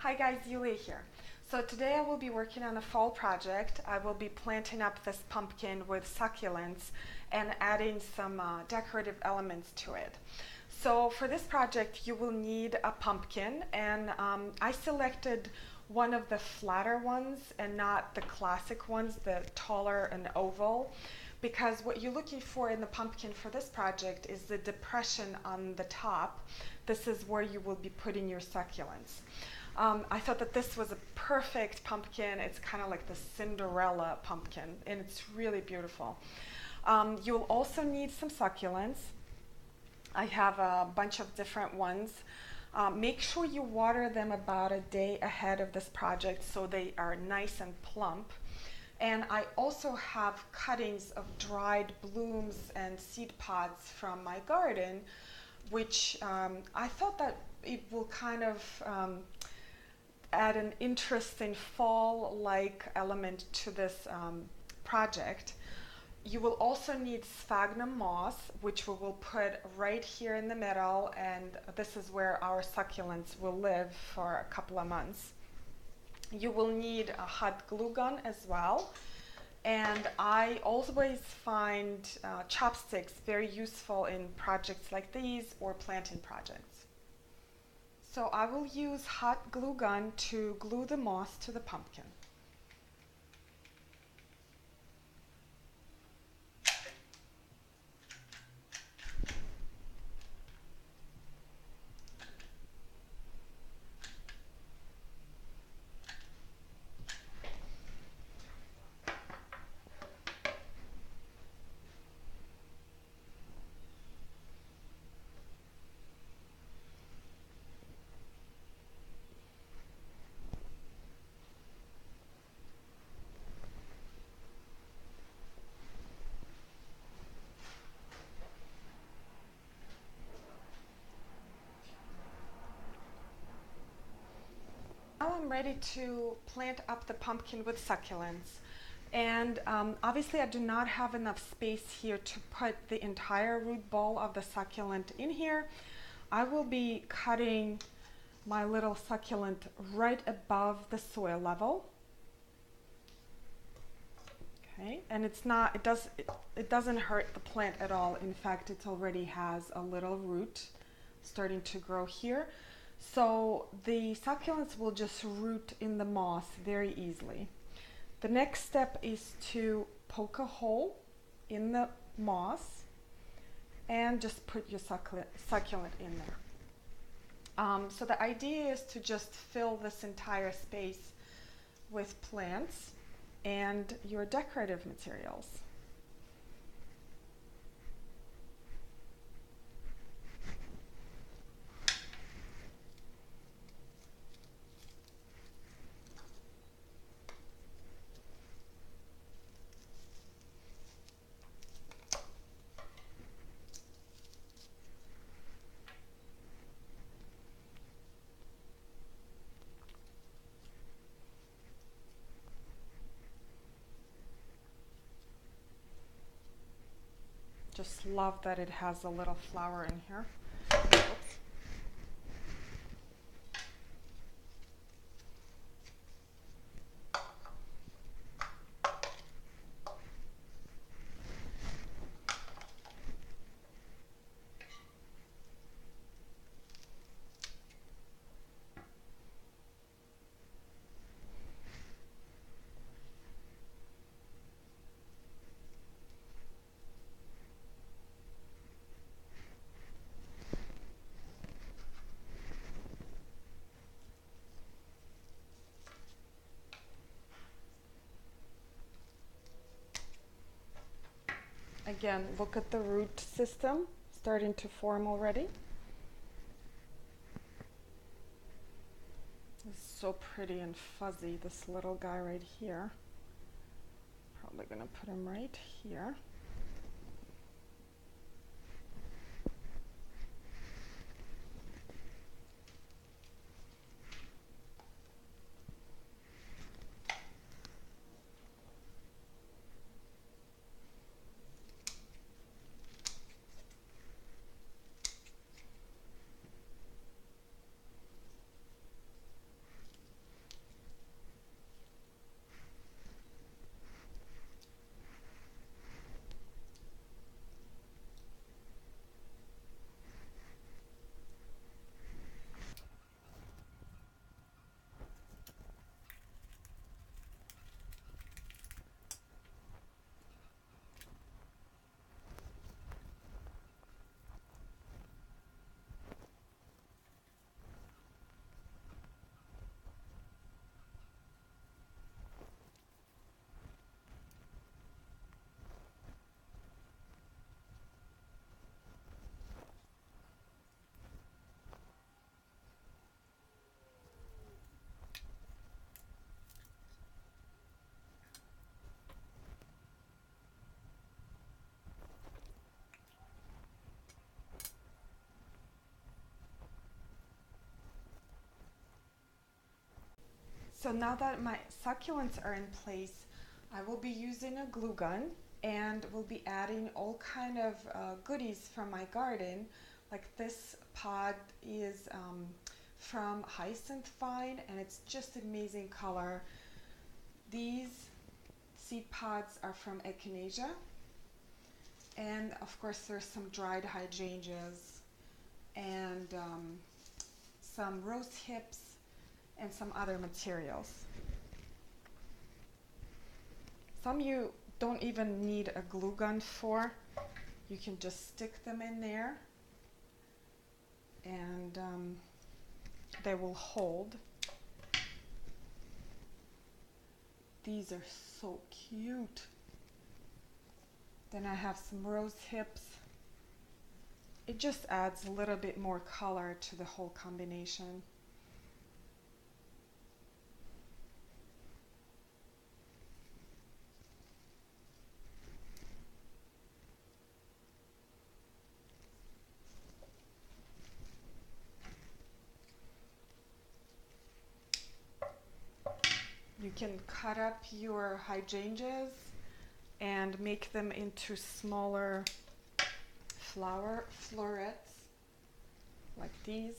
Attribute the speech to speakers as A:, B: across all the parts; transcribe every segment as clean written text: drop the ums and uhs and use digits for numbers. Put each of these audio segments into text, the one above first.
A: Hi guys, Yulia here. So today I will be working on a fall project. I will be planting up this pumpkin with succulents and adding some decorative elements to it. So for this project you will need a pumpkin, and I selected one of the flatter ones and not the classic ones, the taller and oval, because what you're looking for in the pumpkin for this project is the depression on the top. This is where you will be putting your succulents. I thought that this was a perfect pumpkin. It's kind of like the Cinderella pumpkin, and it's really beautiful. You'll also need some succulents. I have a bunch of different ones. Make sure you water them about a day ahead of this project so they are nice and plump. And I also have cuttings of dried blooms and seed pods from my garden, which I thought that it will kind of add an interesting fall-like element to this project. You will also need sphagnum moss, which we will put right here in the middle, and this is where our succulents will live for a couple of months. You will need a hot glue gun as well, and I always find chopsticks very useful in projects like these or planting projects. So I will use hot glue gun to glue the moss to the pumpkin. Now I'm ready to plant up the pumpkin with succulents. And obviously I do not have enough space here to put the entire root ball of the succulent in here. I will be cutting my little succulent right above the soil level. Okay, and it doesn't hurt the plant at all. In fact, it already has a little root starting to grow here. So the succulents will just root in the moss very easily. The next step is to poke a hole in the moss and just put your succulent in there. So the idea is to just fill this entire space with plants and your decorative materials. Just love that it has a little flower in here. Oops. Again, look at the root system starting to form already. It's so pretty and fuzzy, this little guy right here. Probably gonna put him right here. So now that my succulents are in place, I will be using a glue gun and will be adding all kind of goodies from my garden. Like this pod is from Hyacinth Vine and it's just amazing color. These seed pods are from Echinacea, and of course there's some dried hydrangeas and some rose hips and some other materials. Some you don't even need a glue gun for. You can just stick them in there and they will hold. These are so cute. Then I have some rose hips. It just adds a little bit more color to the whole combination. You can cut up your hydrangeas and make them into smaller florets like these.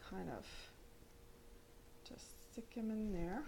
A: Kind of just stick them in there.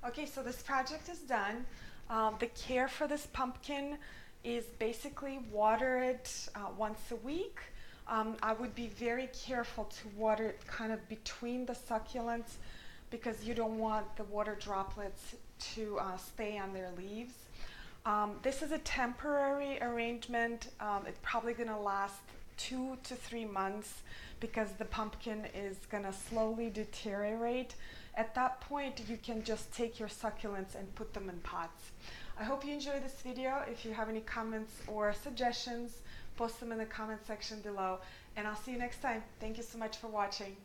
A: Okay, so this project is done. The care for this pumpkin is basically water it once a week. I would be very careful to water it kind of between the succulents because you don't want the water droplets to stay on their leaves. This is a temporary arrangement. It's probably going to last 2 to 3 months because the pumpkin is going to slowly deteriorate. At that point, you can just take your succulents and put them in pots. I hope you enjoyed this video. If you have any comments or suggestions, post them in the comment section below. And I'll see you next time. Thank you so much for watching.